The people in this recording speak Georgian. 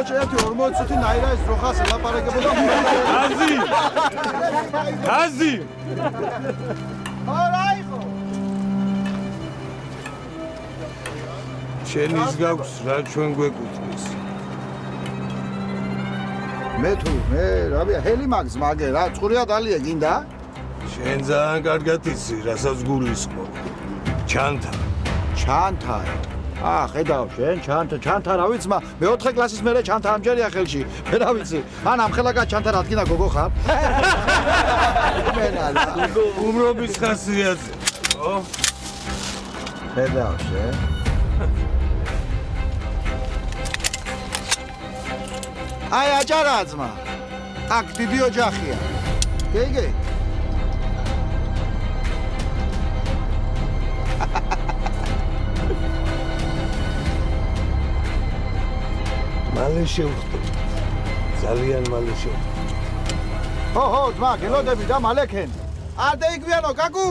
ერთი 40 წუთი ნაირაის როხას ელაპარაკებოდა. აზი არაიღო შენ ის გაქვს რა ჩვენ გვეკუთვნის მე რაბია ჰელი მაგს მაგე რა წყურია დალია გინდა შენ ძალიან კარგად იცი რასაც გულისხმობ ჩანთა ხედავ შენ ჩანთა რა ვიცი მე 4 კლასის მერე ჩანთა ამჯერია ხელში მე რა ვიცი ან ამხელაგა ჩანთა რადგინა გოგო ხარ უმრობის ხასიათზე ხო ხედავ შენ აი აჭარა ძმა აქ დიდი ოჯახია გეიგე მალე შევხვდებით ძალიან მალე შევხვდებით ხო ძმა გელოდები და მალე ქენ არ დაიგვიანო კაკუ